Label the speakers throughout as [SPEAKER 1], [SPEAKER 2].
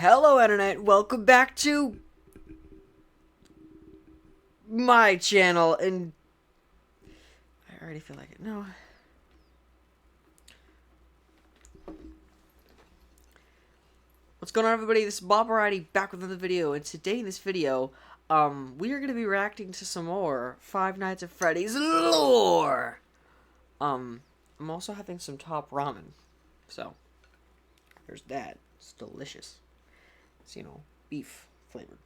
[SPEAKER 1] Hello, Internet. Welcome back to my channel. And I already feel like it. No. What's going on, everybody? This is Bob Variety back with another video. And today in this video, we are going to be reacting to some more Five Nights at Freddy's lore. I'm also having some top ramen. So, there's that. It's delicious. It's, beef flavored.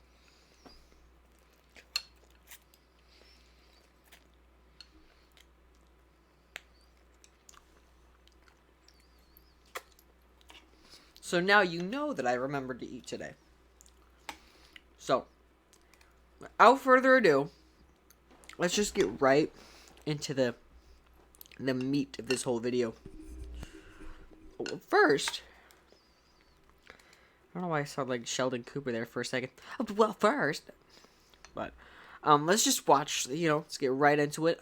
[SPEAKER 1] So now you know that I remembered to eat today. So, without further ado, let's just get right into the meat of this whole video. Well, first, I don't know why I sound like Sheldon Cooper there for a second. Well, first, but let's just watch. Let's get right into it.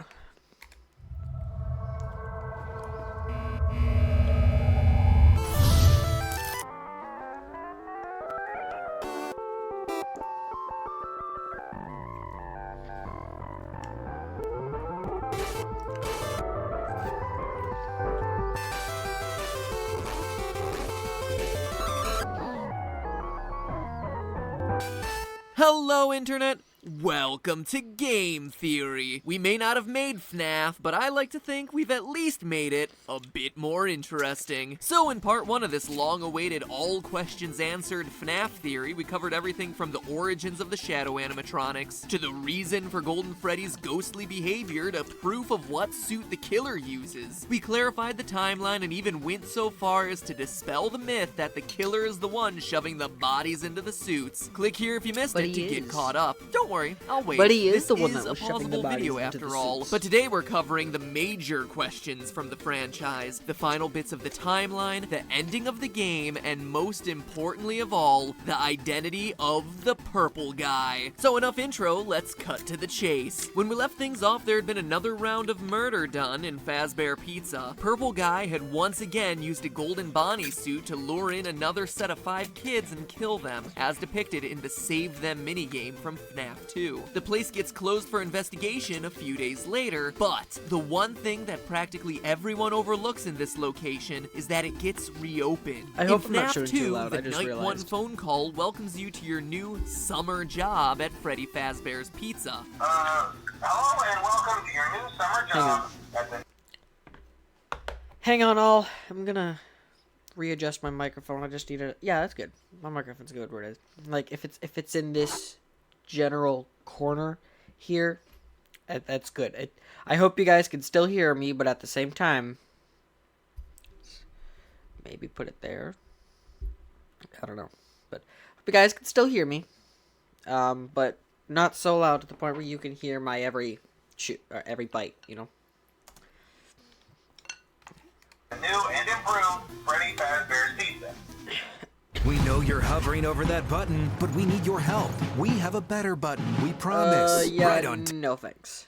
[SPEAKER 2] Hello, Internet! Welcome to Game Theory. We may not have made FNAF, but I like to think we've at least made it a bit more interesting. So in part 1 of this long-awaited all questions answered FNAF theory, we covered everything from the origins of the shadow animatronics, to the reason for Golden Freddy's ghostly behavior, to proof of what suit the killer uses. We clarified the timeline and even went so far as to dispel the myth that the killer is the one shoving the bodies into the suits. Click here if you missed it to get caught up. Don't worry, I'll wait.
[SPEAKER 1] But he is
[SPEAKER 2] this
[SPEAKER 1] the one
[SPEAKER 2] is
[SPEAKER 1] that was
[SPEAKER 2] a
[SPEAKER 1] shoving the
[SPEAKER 2] pausable
[SPEAKER 1] bodies
[SPEAKER 2] video
[SPEAKER 1] into
[SPEAKER 2] after
[SPEAKER 1] the
[SPEAKER 2] all.
[SPEAKER 1] suits.
[SPEAKER 2] But today we're covering the major questions from the franchise, the final bits of the timeline, the ending of the game, and most importantly of all, the identity of the purple guy. So enough intro, let's cut to the chase. When we left things off, there had been another round of murder done in Fazbear Pizza. Purple guy had once again used a golden Bonnie suit to lure in another set of 5 kids and kill them, as depicted in the Save Them minigame from FNAF 2. The place gets closed for investigation a few days later, but the one thing that practically everyone overlooks in this location is that it gets reopened.
[SPEAKER 1] I hope
[SPEAKER 2] in
[SPEAKER 1] I'm not
[SPEAKER 2] FNAF
[SPEAKER 1] showing
[SPEAKER 2] 2,
[SPEAKER 1] too loud,
[SPEAKER 2] the
[SPEAKER 1] I just
[SPEAKER 2] Night 1
[SPEAKER 1] realized.
[SPEAKER 2] phone call welcomes you to your new summer job at Freddy Fazbear's Pizza.
[SPEAKER 3] Hello and welcome to your new summer job at the...
[SPEAKER 1] Hang on, I'm gonna readjust my microphone. I just need to. Yeah, that's good. My microphone's good where it is. Like if it's in this general corner here, that's good. I hope you guys can still hear me, but at the same time, maybe put it there. I don't know, but hope you guys can still hear me. But not so loud to the point where you can hear my every bite.
[SPEAKER 3] The new and improved Freddy Fazbear's Pizza.
[SPEAKER 4] We know you're hovering over that button, but we need your help. We have a better button, we promise.
[SPEAKER 1] Yeah,
[SPEAKER 4] Right on
[SPEAKER 1] no thanks.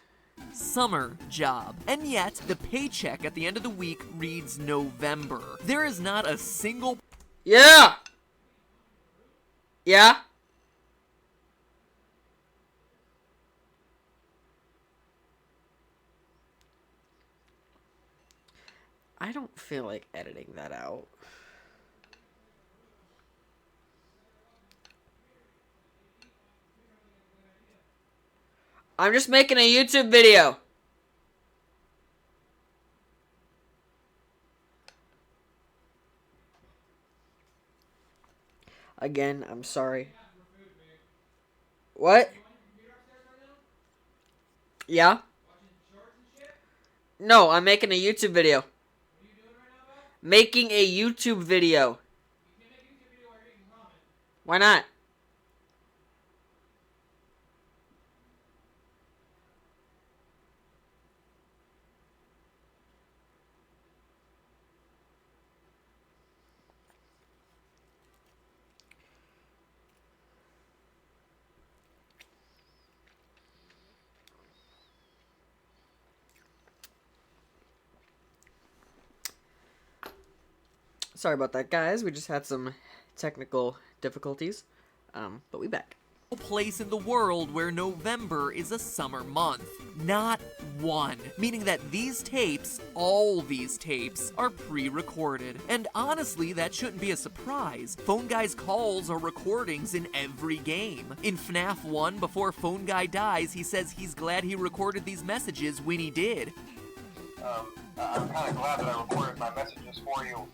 [SPEAKER 2] Summer job. And yet, the paycheck at the end of the week reads November. There is not a single...
[SPEAKER 1] Yeah! Yeah? I don't feel like editing that out. I'm just making a YouTube video. Again, I'm sorry. What? Yeah? No, I'm making a YouTube video. Making a YouTube video. Why not? Sorry about that, guys. We just had some technical difficulties. But we back.
[SPEAKER 2] Place in the world where November is a summer month. Not one. Meaning that these tapes, all these tapes, are pre-recorded. And honestly, that shouldn't be a surprise. Phone Guy's calls are recordings in every game. In FNAF 1, before Phone Guy dies, he says he's glad he recorded these messages when he did.
[SPEAKER 3] I'm kind of glad that I recorded my messages for you.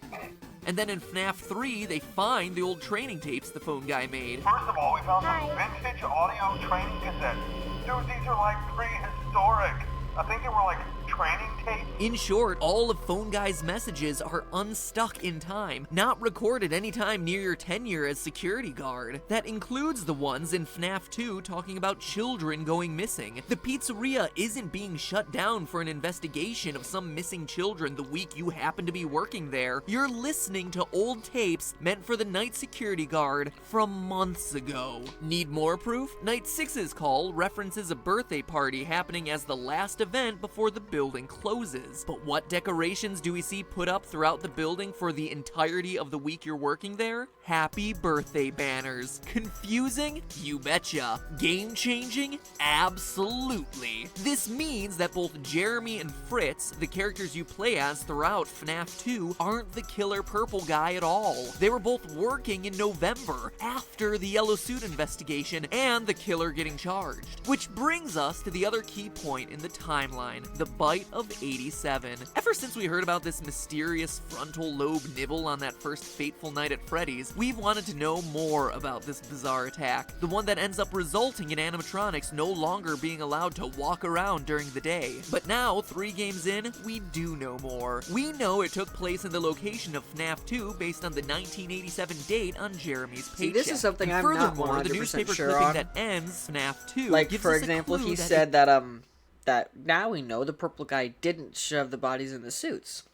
[SPEAKER 2] And then in FNAF 3, they find the old training tapes the Phone Guy made.
[SPEAKER 3] First of all, we found some vintage audio training cassettes. Dude, these are like prehistoric. I think they were like training tapes.
[SPEAKER 2] In short, all of Phone Guy's messages are unstuck in time, not recorded anytime near your tenure as security guard. That includes the ones in FNAF 2 talking about children going missing. The pizzeria isn't being shut down for an investigation of some missing children the week you happen to be working there. You're listening to old tapes meant for the night security guard from months ago. Need more proof? Night 6's call references a birthday party happening as the last event before the building closes. But what decorations do we see put up throughout the building for the entirety of the week you're working there? Happy birthday banners. Confusing? You betcha. Game changing? Absolutely. This means that both Jeremy and Fritz, the characters you play as throughout FNAF 2, aren't the killer purple guy at all. They were both working in November, after the yellow suit investigation and the killer getting charged. Which brings us to the other key point in the timeline, the bite of 87. Ever since we heard about this mysterious frontal lobe nibble on that first fateful night at Freddy's, we've wanted to know more about this bizarre attack, the one that ends up resulting in animatronics no longer being allowed to walk around during the day. But now, 3 games in, we do know more. We know it took place in the location of FNAF 2 based on the 1987 date on Jeremy's paycheck.
[SPEAKER 1] See, this is something
[SPEAKER 2] and
[SPEAKER 1] I'm not
[SPEAKER 2] furthermore,
[SPEAKER 1] 100%
[SPEAKER 2] the newspaper
[SPEAKER 1] sure
[SPEAKER 2] clipping
[SPEAKER 1] on.
[SPEAKER 2] that ends FNAF 2
[SPEAKER 1] Like,
[SPEAKER 2] gives
[SPEAKER 1] for
[SPEAKER 2] us a
[SPEAKER 1] example,
[SPEAKER 2] clue
[SPEAKER 1] he
[SPEAKER 2] that
[SPEAKER 1] said that now we know the purple guy didn't shove the bodies in the suits.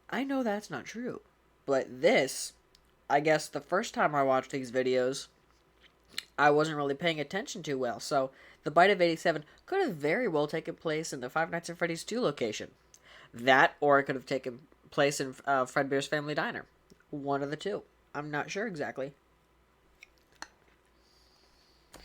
[SPEAKER 1] I know that's not true. But this, I guess the first time I watched these videos, I wasn't really paying attention too well. So, the bite of 87 could have very well taken place in the Five Nights at Freddy's 2 location. That, or it could have taken place in Fredbear's Family Diner. One of the two. I'm not sure exactly.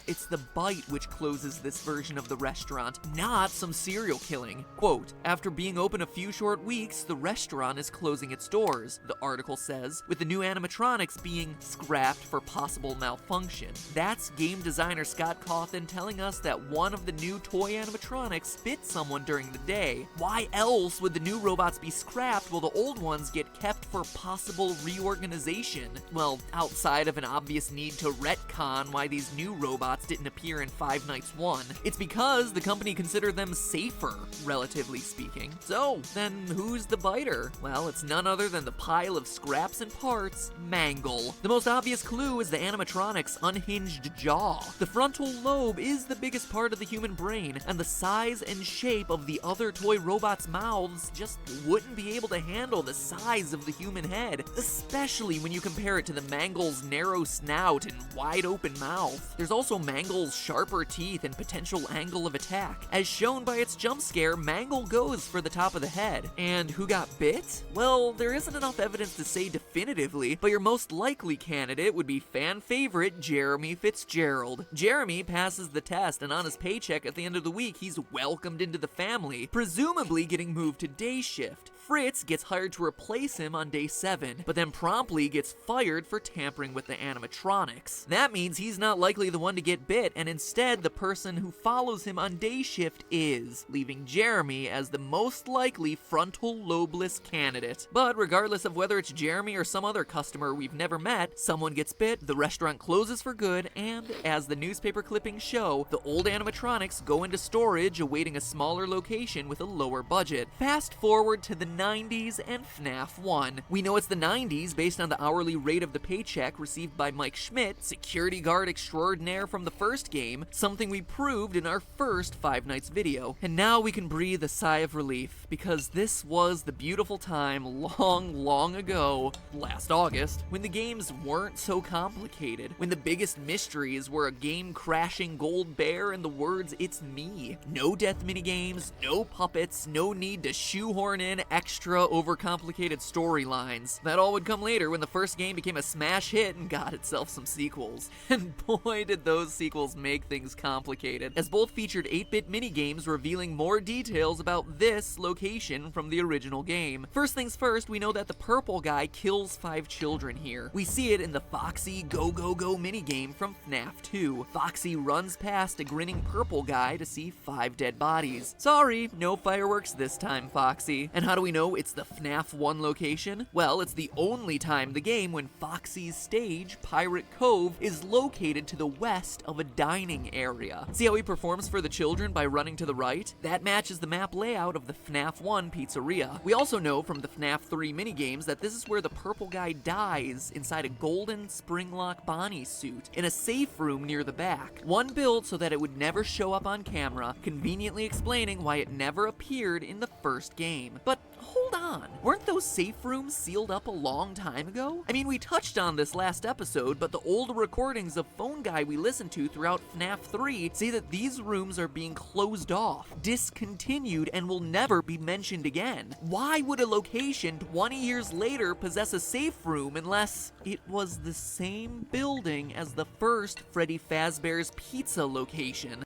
[SPEAKER 2] It's the bite which closes this version of the restaurant, not some serial killing. Quote, after being open a few short weeks, the restaurant is closing its doors, the article says, with the new animatronics being scrapped for possible malfunction. That's game designer Scott Cawthon telling us that one of the new toy animatronics bit someone during the day. Why else would the new robots be scrapped while the old ones get kept for possible reorganization? Well, outside of an obvious need to retcon why these new robots didn't appear in Five Nights 1. It's because the company considered them safer, relatively speaking. So, then who's the biter? Well, it's none other than the pile of scraps and parts, Mangle. The most obvious clue is the animatronic's unhinged jaw. The frontal lobe is the biggest part of the human brain, and the size and shape of the other toy robots' mouths just wouldn't be able to handle the size of the human head, especially when you compare it to the Mangle's narrow snout and wide open mouth. There's also Mangle's sharper teeth and potential angle of attack. As shown by its jump scare, Mangle goes for the top of the head. And who got bit? Well, there isn't enough evidence to say definitively, but your most likely candidate would be fan favorite Jeremy Fitzgerald. Jeremy passes the test, and on his paycheck at the end of the week, he's welcomed into the family, presumably getting moved to day shift. Fritz gets hired to replace him on day 7, but then promptly gets fired for tampering with the animatronics. That means he's not likely the one to get bit, and instead the person who follows him on day shift is, leaving Jeremy as the most likely frontal lobeless candidate. But regardless of whether it's Jeremy or some other customer we've never met, someone gets bit, the restaurant closes for good, and as the newspaper clippings show, the old animatronics go into storage awaiting a smaller location with a lower budget. Fast forward to the 90s and FNAF 1. We know it's the 90s based on the hourly rate of the paycheck received by Mike Schmidt, security guard extraordinaire from the first game, something we proved in our first Five Nights video. And now we can breathe a sigh of relief, because this was the beautiful time long ago, last August, when the games weren't so complicated, when the biggest mysteries were a game-crashing gold bear and the words, "It's me." No death minigames, no puppets, no need to shoehorn in extra extra overcomplicated storylines. That all would come later when the first game became a smash hit and got itself some sequels. And boy did those sequels make things complicated, as both featured 8-bit minigames revealing more details about this location from the original game. First things first, we know that the purple guy kills 5 children here. We see it in the Foxy Go Go Go minigame from FNAF 2. Foxy runs past a grinning purple guy to see 5 dead bodies. Sorry, no fireworks this time, Foxy. And how do we know it's the FNAF 1 location? Well, it's the only time in the game when Foxy's stage, Pirate Cove, is located to the west of a dining area. See how he performs for the children by running to the right? That matches the map layout of the FNAF 1 pizzeria. We also know from the FNAF 3 minigames that this is where the purple guy dies inside a golden Springlock Bonnie suit in a safe room near the back. One built so that it would never show up on camera, conveniently explaining why it never appeared in the first game. But hold on, weren't those safe rooms sealed up a long time ago? I mean, we touched on this last episode, but the old recordings of Phone Guy we listened to throughout FNAF 3 say that these rooms are being closed off, discontinued, and will never be mentioned again. Why would a location 20 years later possess a safe room unless it was the same building as the first Freddy Fazbear's Pizza location?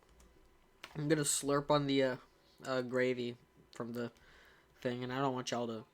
[SPEAKER 1] I'm gonna slurp on the gravy from the thing, and I don't want y'all to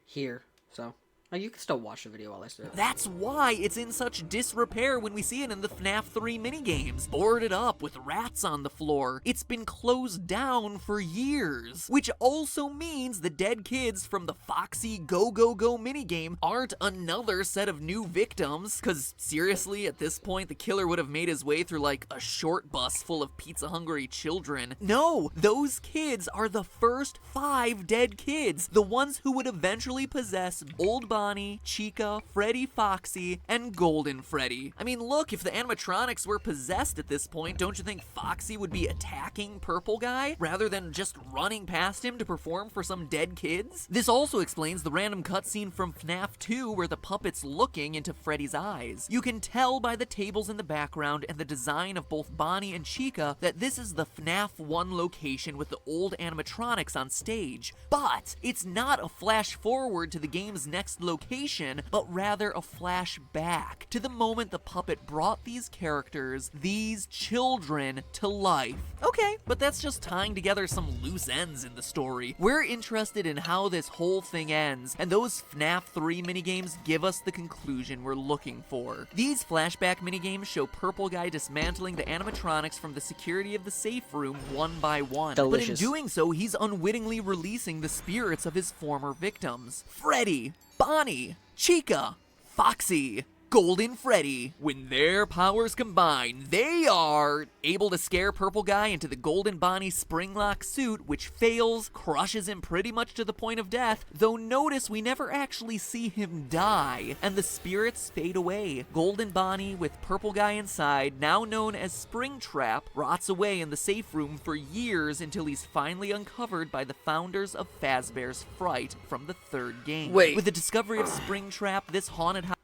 [SPEAKER 1] hear, so you can still watch the video while I say it.
[SPEAKER 2] That's why it's in such disrepair when we see it in the FNAF 3 minigames. Boarded up with rats on the floor. It's been closed down for years. Which also means the dead kids from the Foxy Go Go Go minigame aren't another set of new victims. Cause seriously, at this point, the killer would have made his way through like a short bus full of pizza-hungry children. No, those kids are the first 5 dead kids. The ones who would eventually possess Old Bonnie, Chica, Freddy Foxy, and Golden Freddy. I mean, look, if the animatronics were possessed at this point, don't you think Foxy would be attacking Purple Guy rather than just running past him to perform for some dead kids? This also explains the random cutscene from FNAF 2 where the puppet's looking into Freddy's eyes. You can tell by the tables in the background and the design of both Bonnie and Chica that this is the FNAF 1 location with the old animatronics on stage. But it's not a flash forward to the game's next location, but rather a flashback to the moment the puppet brought these characters, these children, to life. Okay, but that's just tying together some loose ends in the story. We're interested in how this whole thing ends, and those FNAF 3 minigames give us the conclusion we're looking for. These flashback minigames show Purple Guy dismantling the animatronics from the security of the safe room one by one.
[SPEAKER 1] Delicious.
[SPEAKER 2] But in doing so, he's unwittingly releasing the spirits of his former victims. Freddy, Bonnie, Chica, Foxy, Golden Freddy. When their powers combine, they are able to scare Purple Guy into the Golden Bonnie Springlock suit, which fails, crushes him pretty much to the point of death, though notice we never actually see him die, and the spirits fade away. Golden Bonnie, with Purple Guy inside, now known as Springtrap, rots away in the safe room for years until he's finally uncovered by the founders of Fazbear's Fright from the third game.
[SPEAKER 1] Wait.
[SPEAKER 2] With the discovery of Springtrap, this haunted house...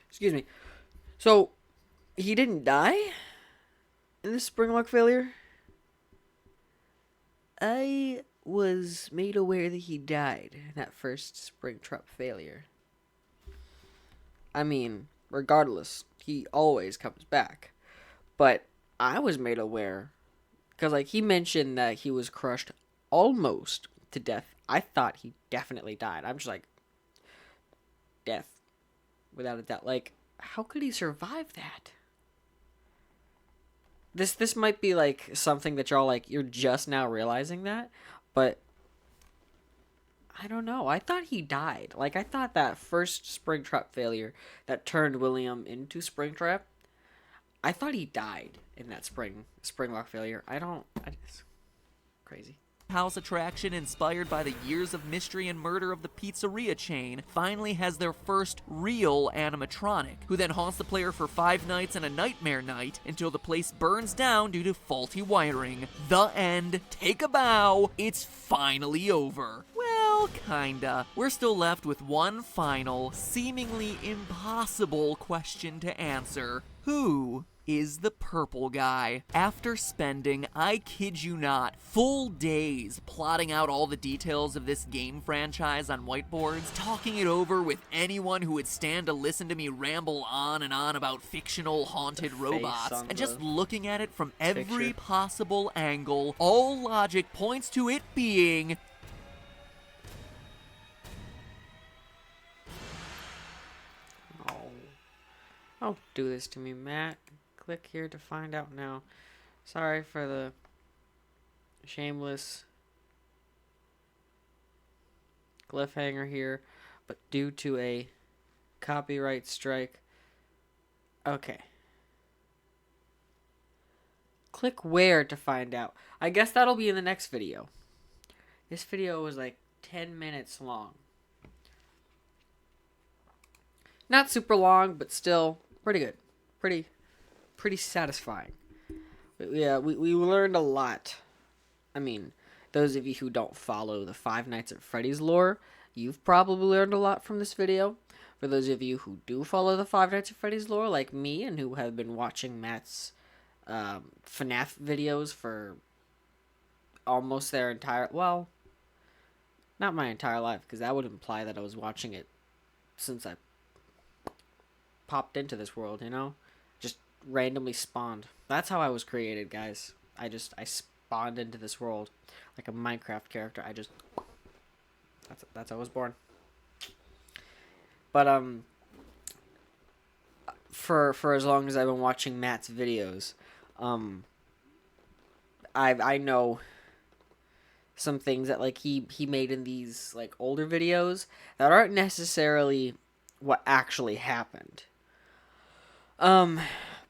[SPEAKER 1] Excuse me. So, he didn't die in this Springlock failure? I was made aware that he died in that first Springtrap failure. I mean, regardless, he always comes back. But I was made aware, because like he mentioned that he was crushed almost to death. I thought he definitely died. I'm just like, death. Without a doubt. Like, how could he survive that? This might be like something that y'all like, you're just now realizing that, but I don't know. I thought he died. Like, I thought that first Springtrap failure that turned William into Springtrap, I thought he died in that Springlock failure. It's crazy.
[SPEAKER 2] House attraction inspired by the years of mystery and murder of the pizzeria chain finally has their first real animatronic, who then haunts the player for 5 nights and a nightmare night until the place burns down due to faulty wiring. The end. Take a bow. It's finally over. Well, kinda. We're still left with one final, seemingly impossible question to answer. Who is the purple guy. After spending, I kid you not, full days plotting out all the details of this game franchise on whiteboards, talking it over with anyone who would stand to listen to me ramble on and on about fictional haunted robots, and just looking at it from every possible angle, all logic points to it being
[SPEAKER 1] Don't do this to me, Matt. Click here to find out now. Sorry for the shameless cliffhanger here, but due to a copyright strike. Okay. Click where to find out. I guess that'll be in the next video. This video was like 10 minutes long. Not super long, but still pretty good. Pretty satisfying. Yeah, we learned a lot. I mean, those of you who don't follow the Five Nights at Freddy's lore, you've probably learned a lot from this video. For those of you who do follow the Five Nights at Freddy's lore, like me, and who have been watching Matt's FNAF videos for almost their entire, well, not my entire life, because that would imply that I was watching it since I popped into this world, you know? Just randomly spawned. That's how I was created, guys. I spawned into this world like a Minecraft character. That's how I was born. But for as long as I've been watching Matt's videos, I know some things that like he made in these like older videos that aren't necessarily what actually happened.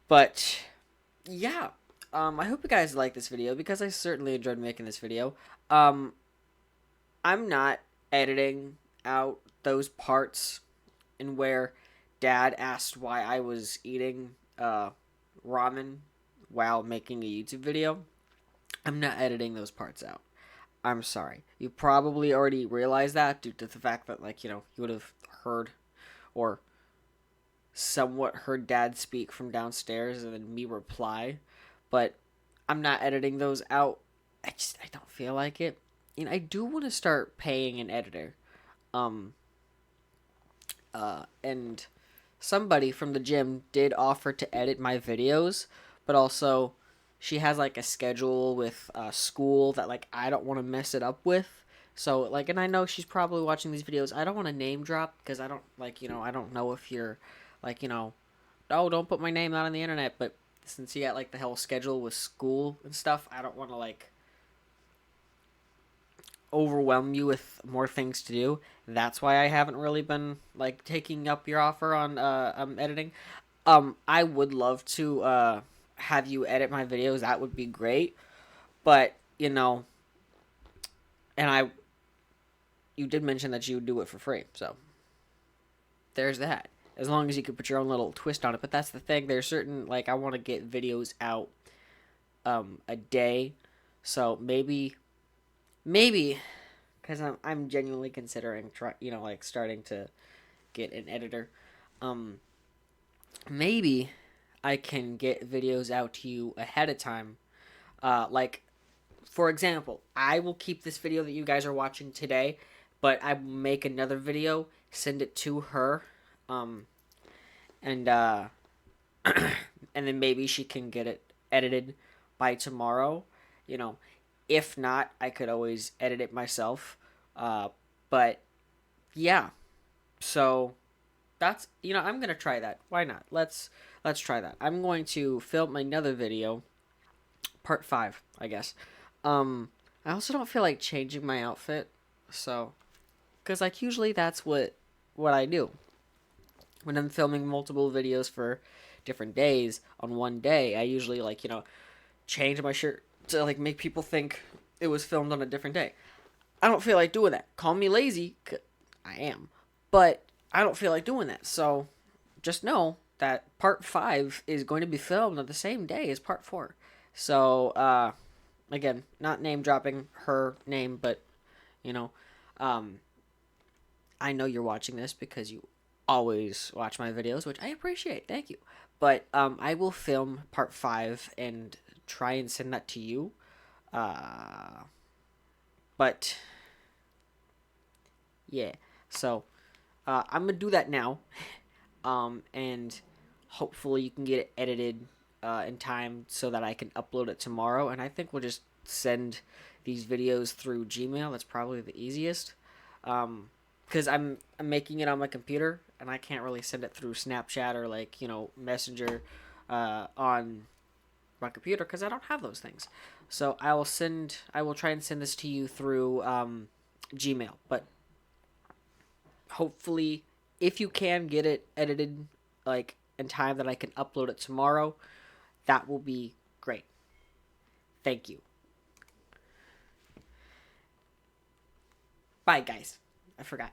[SPEAKER 1] But yeah, I hope you guys like this video because I certainly enjoyed making this video. I'm not editing out those parts in where Dad asked why I was eating ramen while making a YouTube video. I'm not editing those parts out. I'm sorry. You probably already realized that due to the fact that, like, you know, you would have heard or somewhat heard Dad speak from downstairs and then me reply. But I'm not editing those out. I don't feel like it. And I do want to start paying an editor. And somebody from the gym did offer to edit my videos, but also she has like a schedule with school that like I don't want to mess it up with. So like, and I know she's probably watching these videos. I don't want to name drop because I don't like, you know, I don't know if you're like, you know, oh, don't put my name out on the internet. But since you got like the whole schedule with school and stuff, I don't want to like overwhelm you with more things to do. That's why I haven't really been like taking up your offer on editing. I would love to have you edit my videos. That would be great. But, you know, and you did mention that you would do it for free. So there's that. As long as you could put your own little twist on it. But that's the thing. There's certain, like, I want to get videos out a day. So maybe, because I'm genuinely considering, you know, like, starting to get an editor. Maybe I can get videos out to you ahead of time. Like, for example, I will keep this video that you guys are watching today, but I will make another video, send it to her, and and then maybe she can get it edited by tomorrow. You know, if not, I could always edit it myself. But yeah, so that's, you know, I'm gonna try that. Why not? Let's try that. I'm going to film another video, part 5, I guess. I also don't feel like changing my outfit, so, because like usually that's what I do when I'm filming multiple videos for different days on one day. I usually, like, you know, change my shirt to like make people think it was filmed on a different day. I don't feel like doing that. Call me lazy, 'cause I am, but I don't feel like doing that. So just know that part 5 is going to be filmed on the same day as part 4. So again, not name dropping her name, but you know, I know you're watching this because you always watch my videos, which I appreciate. Thank you. But I will film part 5 and try and send that to you. But yeah, so I'm gonna do that now, and hopefully you can get it edited in time so that I can upload it tomorrow. And I think we'll just send these videos through Gmail. That's probably the easiest, because I'm making it on my computer and I can't really send it through Snapchat or like Messenger on my computer because I don't have those things. So I will try and send this to you through Gmail. But hopefully, if you can get it edited like in time that I can upload it tomorrow, that will be great. Thank you. Bye, guys. I forgot.